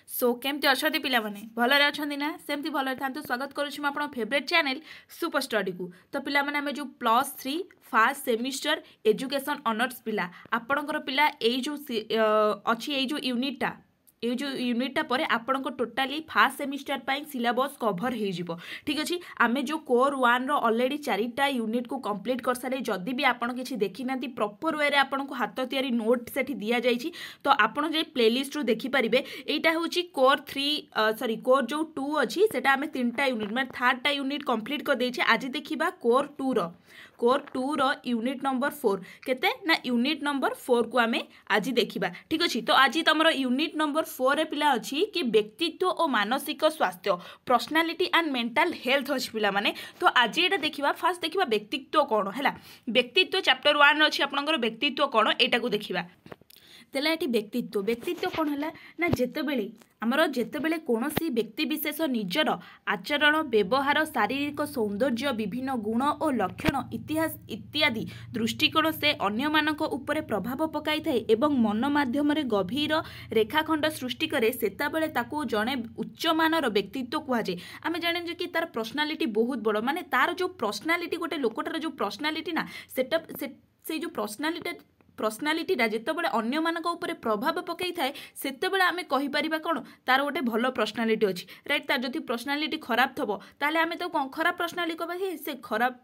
सो केमती अच्छा पिलाने भलरे अच्छा ना सेमती भलरे था स्वागत करुँ आप फेवरेट चैनल सुपर स्टडी को। तो पिलाने आम जो +3 फर्स्ट सेमिस्टर एजुकेशन ऑनर्स पिला आपणकर पिला जो अच्छी ये जो यूनिटा ये जो यूनिटा पर आपण को टोटाली फर्स्ट सेमिस्टर पाई सिलेबस कभर हो ठीक अच्छे। आम जो कोर 1 रो ऑलरेडी 4टा यूनिट को कंप्लीट कर सारे जदि भी आपड़ किसी देखी ना प्रॉपर वे आपन को हाथ तैयारी नोट से दि जाइए तो आपड़ जो प्लेलिस्ट रू देखिपारे यहाँ हूँ कोर 3 सॉरी कोर जो 2 अच्छी से आम 3टा यूनिट मैं 3टा यूनिट कंप्लीट कर देछे। आज देखिबा कोर 2 रो यूनिट नंबर 4 केते ना यूनिट नंबर 4 को आमे आज देखिबा ठीक अच्छे। तो आज तुम यूनिट नंबर 4 रे पिला अच्छी कि व्यक्तित्व और मानसिक स्वास्थ्य पर्सनालिटी एंड मेंटल हेल्थ अच्छी पिला माने। तो आज ये देखिबा फास्ट देखिबा व्यक्तित्व कौन है व्यक्तित्व चैप्टर 1 अच्छी आपनकर व्यक्तित्व कौन एटा को देखिबा तेला ये व्यक्तित्व कौन है ना जेतेबेले आमर जेतेबेले कौनसी व्यक्ति विशेष निजर आचरण व्यवहार शारीरिक सौंदर्य विभिन्न गुण और लक्षण इतिहास इत्यादि दृष्टिकोण से अन्य मानक उपरे प्रभाव पकाई थाए एवं मन माध्यम गभीर रेखाखंड सृष्टि करे सेताबेले ताकू जड़े उच्च मानर व्यक्तित्व कहुए। आम जाने कि तार पर्सनालिटी बहुत बड़ माने तार जो पर्सनालिटी गोटे लोकटार जो पर्सनालिटी ना से जो पर्सनालिटीटा जितेबाला अन्य मानक उपरे प्रभाव पकई थाए सेतेबेले आमे कहि परिबा कोन तार गोटे भल पर्सनालिटी अछि राइट। तार जदि पर्सनालिटी खराब थबो ताले आमे तो खराब पर्सनालिटी कहबा से खराब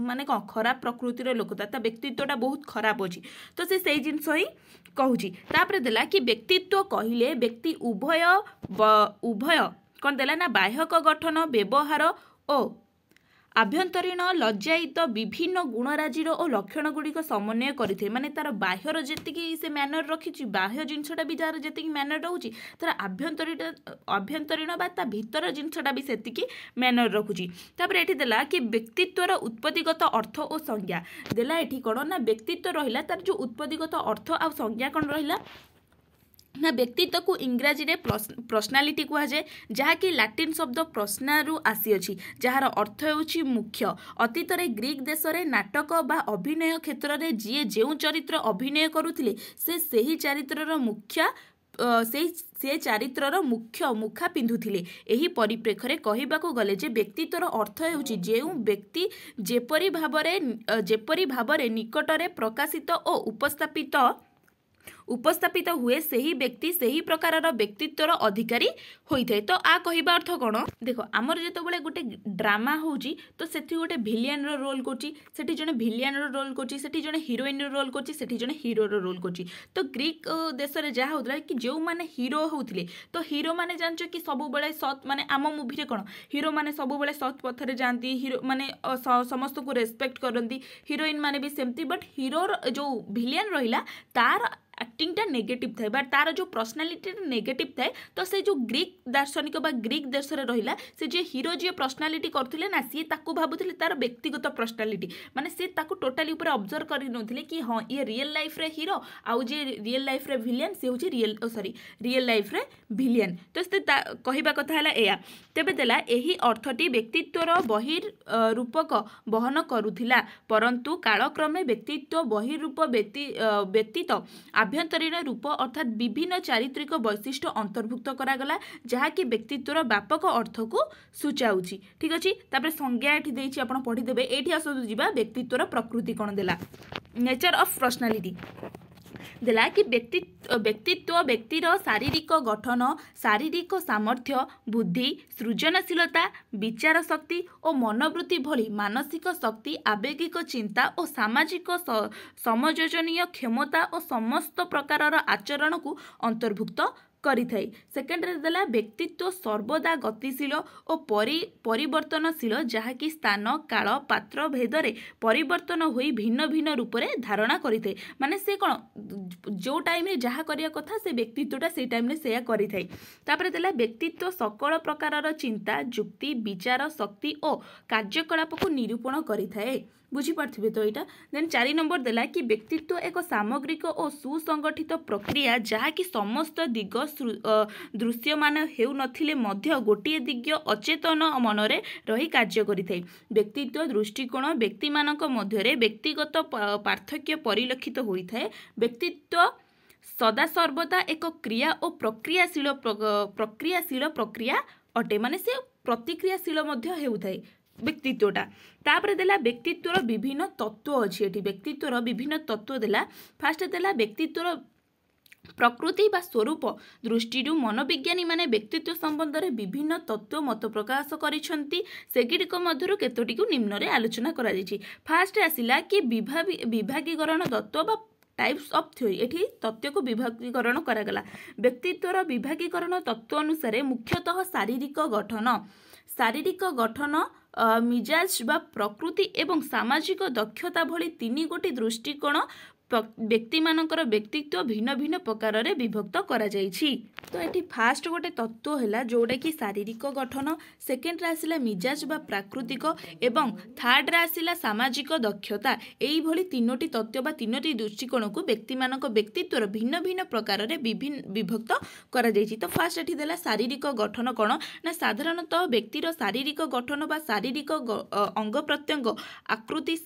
माने कौन खराब प्रकृतिर लोकता व्यक्तित्वटा बहुत खराब अच्छी। तो से जिनस ही कहूँ तापर देला कि व्यक्तित्व कहले व्यक्ति उभय कौन देला ना बाह्यक गठन व्यवहार और आभ्यंतरीण लज्जायित विभिन्न गुणराजीर और लक्षण गुड़िक समन्वय करते माने तार बाह्यर जी से मैनर रखी बाह्य जिनसटा भी जार जी मैनर रोचे तार आभ्यंतरीण बा भीतर जिनसटा भी से मैनर रखुची। तापर ये देला कि व्यक्तित्वर उत्पत्तिगत अर्थ और संज्ञा देला ये कौन ना व्यक्तित्व रहा तार जो उत्पत्तिगत अर्थ आ संज्ञा कौन रहा ना व्यक्तित्व को इंग्राजी रे पर्सनालिटी कहुए जहाँकि लाटिन शब्द प्रश्नारू आसी जार अर्थ होउछि मुख्य। अतीत में ग्रीक देश में नाटक बा अभिनय क्षेत्र में जी जो चरित्र अभिनय करुथिले से चरित्रर मुख्य से चरित्रर मुख्य मुखा पिंधुथिले। एही परिप्रेक्षरे कहिबाकू गले जे व्यक्तित्वर अर्थ हेउछि जेउ व्यक्ति जेपरि भाबरे निकटरे प्रकाशित और उपस्थापित हुए सही व्यक्ति सही प्रकार व्यक्तित्वर अधिकारी होइथाय। तो आ कहवा अर्थ कौन देख आमर जितेबाला गोटे ड्रामा होउची तो सेठी गोटे भिलियन रोल करची सेठी जने भिलियन रोल करची सेठी जने हिरोइन रोल करची सेठी जने हीरो रोल करची। तो ग्रीक देश रे जहा होतला कि जो माने हीरो होउथिले तो हीरो माने जानचो कि सब बेले सत माने आम मूवी रे कोन हीरो माने सब बेले सत पथरे जानती हीरो माने समस्त को रेस्पेक्ट करंती हिरोइन माने भी सेमती बट हीरो जो भिलियन रहिला तार एक्टिंगटा नेगेटिव थाए बट तार जो पर्सनालिटी नेगेटिव थाए। तो से जो ग्रीक दार्शनिक बा ग्रीक देश रे रहिला से जे हीरो जे पर्सनालिटी करथिले ना सी ताकू भाबुथिले तार व्यक्तिगत पर्सनालिटी माने से ताकू टोटली ऊपर ऑब्जर्व करि नथिले कि हां ये रियल लाइफ रे हीरो आउ जे रियल लाइफ रे विलेन से होची रियल लाइफ रे विलेन। तो से कहिबा कथा हला एया तेबे देला एही अर्थटी व्यक्तित्वर बहिर रूपक बहन करुथिला परंतु कालक्रमे व्यक्तित्व बहिर रूप व्यतीत आभ्यंतरीण रूप अर्थात विभिन्न चारित्रिक वैशिष्ट्य अंतर्भुक्त करागला जहाँकि व्यक्तित्वर व्यापक अर्थ को सूचाऊँगी ठीक अच्छे। तापर संज्ञा ये देती आप पढ़ीदेवे ये आसतु जा व्यक्तित्वर प्रकृति कौन देला नेचर ऑफ पर्सनालिटी देला कि व्यक्तित्व व्यक्तिर शारीरिक गठन शारीरिक सामर्थ्य बुद्धि सृजनशीलता विचार शक्ति और मनोवृत्ति भली मानसिक शक्ति आवेगिक चिंता और सामाजिक समयोजनीय क्षमता और समस्त प्रकार आचरण को अंतर्भुक्त करिथाई। सेकेंड रे देला व्यक्तित्व सर्वदा गतिशील और परिवर्तनशील जहाँकि स्थान काल पात्र भेदरे परिवर्तन होई भिन्न भिन्न रूप से धारणा करिथाई माने से कौन जो टाइम रे जहाँ करिया कथा से व्यक्तित्वटा से टाइम रे सेया करिथाई। तापर देला व्यक्तित्व सकल प्रकार चिंता जुक्ति विचार शक्ति और कार्यकलाप को निरूपण करिथाए बुझीपारे तो यहाँ। देन 4 नंबर देला कि व्यक्तित्व एक सामग्रिक और सुसंगठित प्रक्रिया जहाँकि समस्त दिग दृश्यमान हेउ नथिले मध्य गोटे दिग अचेतन मनरे रही कार्य करिथाय। व्यक्तित्व दृष्टिकोण व्यक्ति मानक मध्यरे व्यक्तिगत पार्थक्य परिलक्षित होइथाय। व्यक्तित्व सदा सर्वदा एक क्रिया और प्रक्रियाशील प्रक्रिया अटे माने से प्रतिक्रियाशील मध्य हेउथाय व्यक्तित्वटा। तापर देला व्यक्तित्वर विभिन्न तत्व अछि एठी व्यक्तित्वर विभिन्न तत्व देला। फास्ट देला व्यक्तित्वर प्रकृति बा स्वरूप दृष्टि मनोविज्ञानी माने व्यक्तित्व संबंध में विभिन्न तत्व मत प्रकाश करिसेंती सेगिडिक मध्यरु केतोटी को निम्न रे आलोचना करा जायछि। फास्ट आसिला कि विभागीकरण तत्व बा टाइप्स ऑफ थ्योरी एठी तत्व को विभागीकरण करागला। व्यक्तित्वर विभागीकरण तत्व अनुसार मुख्यतः शारीरिक गठन मिजाज बा प्रकृति एवं सामाजिक दक्षता भली तीन गोटी दृष्टिकोण व्यक्ति मानकर व्यक्तित्व भिन्न भिन्न प्रकार रे विभक्त करा जायछि। तो एठी फास्ट गोटे तत्व हैला जोडा कि शारीरिक गठन, सेकेंड रे आसिला मिजाज बा प्राकृतिक एवं थर्ड रे आसिला सामाजिक दक्षता। एई भली तीनोटी तत्व बा तीनोटी दृष्टिकोण को व्यक्ति मानक व्यक्तित्व भिन्न भिन्न प्रकार रे विभक्त करा जायछि। तो फास्ट एठी देला शारीरिक गठन कोन ना साधारणतः व्यक्तिर शारीरिक गठन बा शारीरिक अंग प्रत्यंग आकृति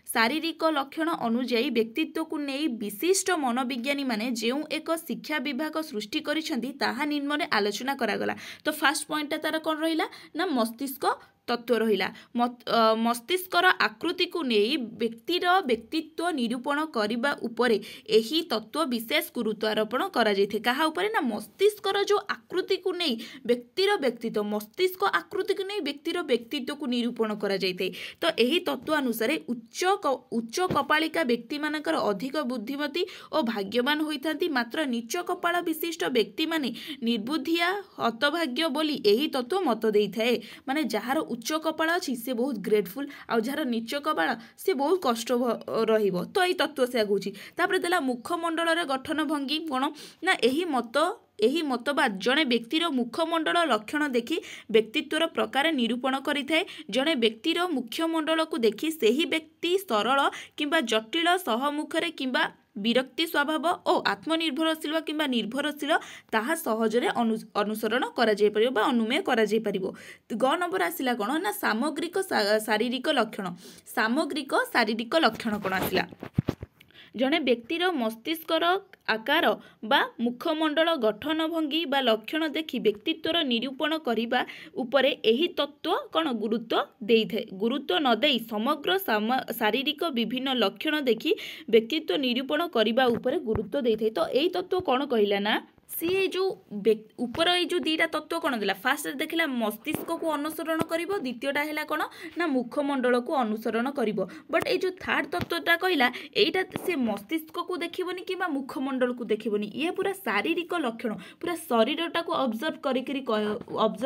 शारीरिक लक्षण अनुजाई व्यक्तित्व को नहीं विशिष्ट मनोविज्ञानी माने जेउ एक शिक्षा विभाग सृष्टि करिसेंती ताहा निम्न रे आलोचना करागला। तो फास्ट पॉइंट तार कोन रहिला ना मस्तिष्क तत्व रहिला। मस्तिष्कर आकृति को नहीं व्यक्तिर व्यक्तित्व निरूपण करिबा उपरे एही तत्व विशेष गुरुत्व आरोपण करा जायथे। कहा उपरे ना मस्तिष्कर जो आकृति को नहीं व्यक्तिर व्यक्तित्व मस्तिष्क आकृति को नहीं व्यक्तिर व्यक्तित्व को निरूपण करा जायथे। तो एही तत्व अनुसार उच्च कपालिका व्यक्ति मानकर अधिक बुद्धिमती और भाग्यवान होइथांती, मात्र नीच कपाल विशिष्ट व्यक्ति माने निर्बुद्धिया हतभाग्य बोली एही तत्व मत देइथाए। माने जहार उच्च कपाल अच्छी से बहुत ग्रेटफुल आउ जार नीच कपाल से बहुत कष्ट रहिबो। तो यही तत्व से आगुची। तापर देला मुखमंडल रे गठन भंगी कोन ना एही मतवाद जड़े व्यक्तिर मुखमंडल लक्षण देखि व्यक्तित्वर प्रकार निरूपण करिथाए। जड़े व्यक्तिर मुखमंडल को देखि सेही व्यक्ति सरल किंबा जटिल सहमुखरे किंबा विरक्ति स्वभाव और आत्मनिर्भरशील किंबा निर्भरशील ताहा सहजरे अनुसरण करा जाय परिबो बा अनुमेय करा जाय परिबो। ग नंबर आसिला कोन ना सामग्रिक शारीरिक लक्षण कोन आसिला। जड़े व्यक्तिर मस्तिष्कर आकार बा मुखमंडल गठन भंगी बा लक्षण देखि व्यक्तित्वर निरूपण करिबा उपरे एही तत्व कौन गुरुत्व देइथे। गुरुत्व न देई समग्र शारीरिक विभिन्न लक्षण देखि व्यक्तित्व निरूपण करिबा उपरे गुरुत्व देइथे। तो एही तत्व कौन कहिला ना सी जो ऊपर ये जो दीटा तत्व कौन देला। फास्ट देखला मस्तिष्क को अनुसरण करिवो, द्वितीयटा हैला कौन ना मुखमंडल को अनुसरण करिवो। बट ये जो थर्ड तत्वटा कहला एटा से मस्तिष्क को देखिबोनी किबा मुखमंडल को देखिबोनी, ये पूरा शारीरिक लक्षण पूरा शरीरटा को ऑब्जर्व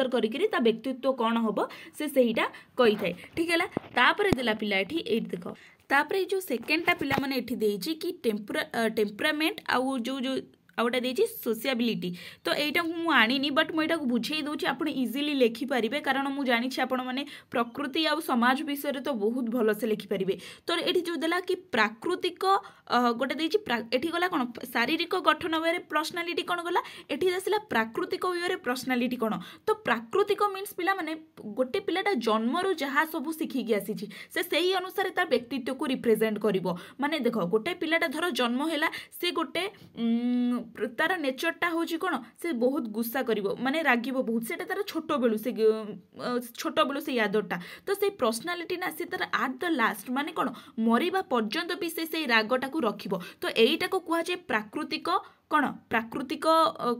करिकरी ता व्यक्तित्व कौन होबो से सेहीटा कहि थाए। ठीक हैला। तापर देला पिला एठी देख तापर जो सेकेंडटा पिला माने एठी देइची कि टेम्परामेंट आउ जो आउटा देइची सोशिएबिलिटी। तो एटा मु आनिनी बट मु एटा को बुझेई दोची आपण इजीली लेखि परिबे कारण मु जानि छी आपण माने प्रकृति आ समाज विषय रे तो बहुत भलो से लेखि परिबे। तो एठी जो देला कि प्राकृतिक गोटे देइची एठी गला कोन शारीरिक गठन वे पर्सनालिटी कोन गला एठी आसिला प्राकृतिक वे पर्सनालिटी कोन। तो प्राकृतिक मीन्स पिला माने गोटे पिलाटा जन्मरु जहा सब सिखि गि आसी छी से सेही अनुसार तार व्यक्तित्व को रिप्रेजेंट करिवो। माने देखो गोटे पिलाटा धरो जन्म हैला से गोटे तार नेचरटा होची कोन से बहुत गुस्सा करिवो माने रागिवो बहुत सेटा तार छोट बेलु से यादटा। तो से पर्सनालिटी ना से तार एट द लास्ट माने कोन मरिबा पर्यंत भी से रागटा को रखिवो। तो एईटा को कुहा जे प्राकृतिक कोन प्राकृतिक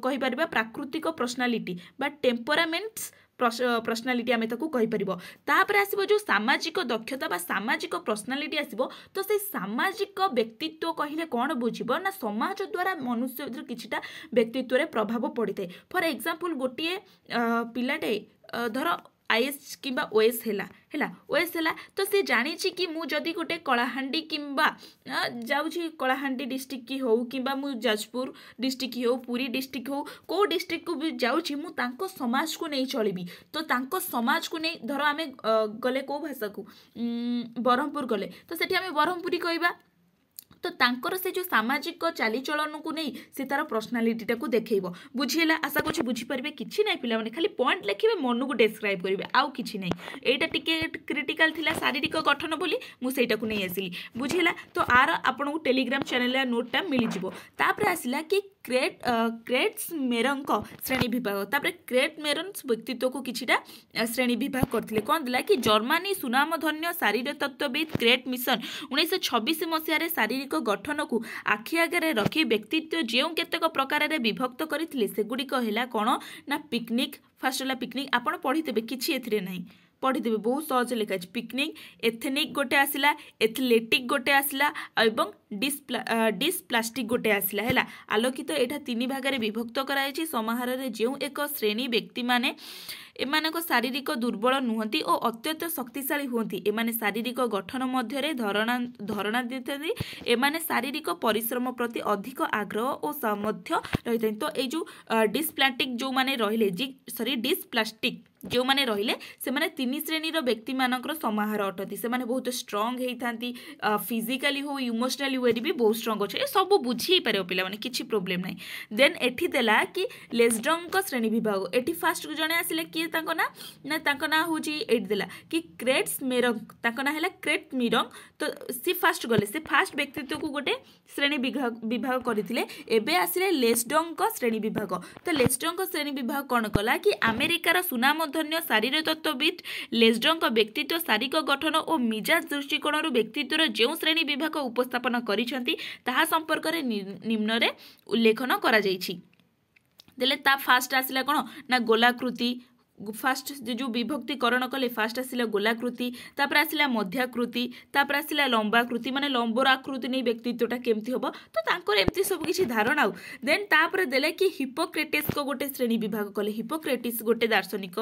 कहि परिबा प्राकृतिक पर्सनालिटी बा टेम्परामेंट्स पर्सनालिटी आमे ताकू कहि परिबो। तापर आसीबो जो सामाजिक दक्षता बा सामाजिक पर्सनालिटी आसीबो। तो से सामाजिक व्यक्तित्व कहिले कोन बुझिबो ना समाज द्वारा मनुष्य किछिटा व्यक्तित्व रे प्रभाव पड़िते। फॉर एग्जांपल गोटिए पिलाटे धर आईएस किंबा ओएस हैला ओएस हैला तो से जानी छी कि मु जदी गोटे कलाहांडी किंबा जाउछी कलाहांडी डिस्ट्रिक्ट की हो किंबा मु जाजपुर डिस्ट्रिक्ट की हो पुरी डिस्ट्रिक्ट हो को डिस्ट्रिक्ट को भी जाउछी मु तांको समाज को नहीं चलिबी। तो तांको समाज को नहीं धर आमे गले को भाषा को बरहमपुर गले तो सेठी आमे बरहमपुरी कहबा। तो तांकर से जो सामाजिक चालीचलन को नहीं से तार पर्सनालीटा को देखो बुझीला आशा कुछ बुझीपारे कि ना पिला माने खाली पॉइंट लिखे मन को डेस्क्राइब करेंगे आउ कि ना यहाँ टिके क्रिटिकल थिला शारीरिक गठन बोली मुझे नहीं आसिली बुझीला तो आर आपन को टेलीग्राम चैनल नोटा मिल जापर आसला कि क्रेट्स मेरंक श्रेणी विभाग तापर क्रेट मेरन्स व्यक्तित्व को किछिटा श्रेणी विभाग करथिले कौन दिला कि जर्मनी सुनामधन्य शारीरिक तत्वविद क्रेट मिशन 1926 मसीह शारीरिक गठन को आखि आगे रखी व्यक्तित्व जो केतेक प्रकार विभक्त करथिले सेगुड़िक हैला कोन ना पिकनिक फास्ट होला पिकनिक आपण पढ़ितेबे किछि एथिरे नाही पढ़ीदेवे बहुत सहज लिखा पिकनिक एथेनिक गोटे आसला एथलेटिक गोटे आसला और डिस्प्लास्टिक गोटे आसला है आलोकित यहाँ तीन भाग में विभक्त कराई समाहार जो एक श्रेणी व्यक्ति माने एमानक शारीरिक दुर्बल नुहति और अत्यंत शक्तिशाली हुंती एमाने शारीरिक गठन मध्य धारणा देते एमाने शारीरिक परिश्रम प्रति अधिक आग्रह और सामर्थ्य रही तो ये जो डिस्प्लास्टिक जो माने रहिले डिस्प्लास्टिक जो माने रहिले से माने तीन श्रेणीर व्यक्ति मानकर समाहार अटती से माने बहुत स्ट्रांग होती फिजिकाली हो इमोशनाली वे भी बहुत स्ट्रांग अच्छे सब बुझी पारे पिला माने किछि प्रोब्लेम नहीं देन एठी देला कि लेस्डंग श्रेणी विभाग एठी फास्ट जने आसिले कि तांको ना होची एठी देला कि क्रेट्स मेरंग तांको ना हैला क्रेट मिरंग तो सी फास्ट गले से फास्ट व्यक्तित्व को गोटे श्रेणी विभाग करथिले एबे आसिले लेस्डंग श्रेणी विभाग तो लेस्डंग श्रेणी विभाग कौन कला कि अमेरिकार सुनामधन्य शारीरिक तत्वविद लेस्डंग व्यक्तित्व शारीरिक गठन और मिजाज दृष्टिकोण व्यक्तित्वर जो श्रेणी विभाग उपस्थापन करिसेंती ताहा संपर्क रे निम्न रे उल्लेखन करा जाइछि देले ता फास्ट आसिला कोन ना गोलाकृति फास्ट जो विभक्तिकरण कले फास्ट आसला गोलाकृति तापर आसला मध्याकृति तापर आसला लंबाकृति माने लंबर आकृति नहीं व्यक्तित्वटा केमती हम तो तांकर एमती सब किछि धारणा देन तापर देले कि हिपोक्रेटिस को गोटे श्रेणी विभाग कले हिपोक्रेटिस गोटे दार्शनिक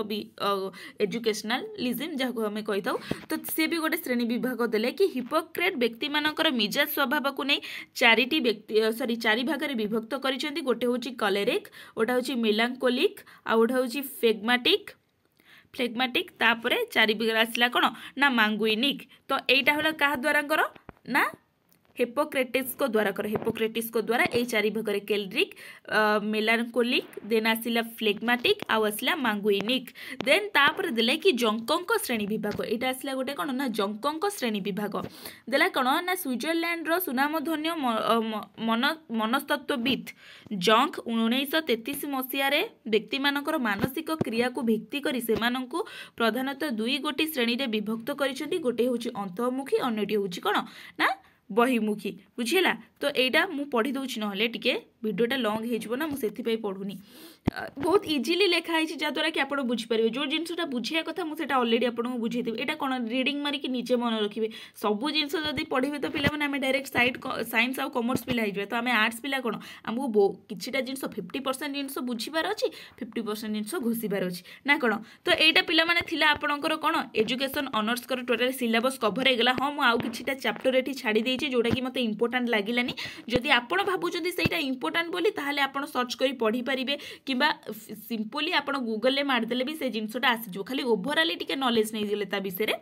एजुकेशनलिज्म जहाँ आम कही तो सी भी गोटे श्रेणी विभाग देले कि हिपोक्रेट व्यक्ति मानकर मिजाज स्वभाव को नहीं चारिटी व्यक्ति चारि भाग में विभक्त करिसेंती गोटे होची कलेरिक गोटा होची मेलांकोलिक आ गोटा होची फ्लेगमाटिक तापरे चारि बिगर आसला कोन ना मांगुइनिक तो एटा होला कहा द्वारा कर ना हिपोक्रेटिस को द्वारा कर हिपोक्रेटिस को द्वारा ए चारि भागरे केलरिक मेलांकोलिक देन आसिला फ्लेगमाटिक आ आसिला मांगुइनिक देन तापर देले कि जंकंक श्रेणी विभाग एटा आसिला गोटे कोन ना जंकंक श्रेणी विभाग देला कोन ना स्विट्जरलैंड रो सुनामधन्य मनस्तत्वविद जंक 1933 मसीह रे व्यक्ति मानकर मानसिक क्रिया को भित्ति करी सेमानंकु प्रधानतः दुई गोटी श्रेणी रे विभक्त करिसेंती गोटे होची अंतर्मुखी अन्यटी होची कोन ना बहिमुखी बुझीला तो यहाँ मु पढ़ी दूची ना टिके वीडियोटा लंग हो ना मुझे पढ़ुनी बहुत इजिली लिखाई जहाँद्वारा कि आप बुझीपारे जो जिनसा बुझा कथा मुझे अलरेडी आपको बुझेदेवी यहाँ कौन रिडिंग मारिक निजे मन रखिए सब जिनस जब पढ़े तो पे डायरेक्ट साइंस आउ कॉमर्स पिला हो तो आम आर्ट्स पिला कौन आमको किछिटा जिनस 50% जिनस बुझीबार अच्छी 50% जिनस घोषिबार अच्छी ना कौन तो यहाँ पिला आपणकर कौन एजुकेशन ऑनर्स कर टोटल सिलेबस कभर होगा हाँ मुझे किछिटा चैप्टर ये छाड़ी देती जोटा कि मत इंपोर्टाट लगिलानी जदि आप भावुं से इंपोर्टाट बोली ताहले आपण सर्च करी पढ़ी पारिबे किबा सिंपली आपण गूगल ले मार देले भी से जिनसटा आसी खाली ओवरऑल टिके नॉलेज नहीं दिले ता विषय रे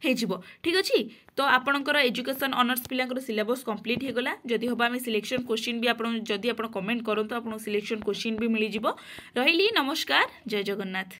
हेजिबो ठीक अछि तो आपणकर एजुकेशन ऑनर्स पिलांकर सिलेबस कंप्लीट हे गला जदि होबा में सिलेक्शन क्वेश्चन भी आपण जदि आपण कमेंट करंतो आपण सिलेक्शन क्वेश्चन भी मिली जिवो रहिली नमस्कार जय जगन्नाथ।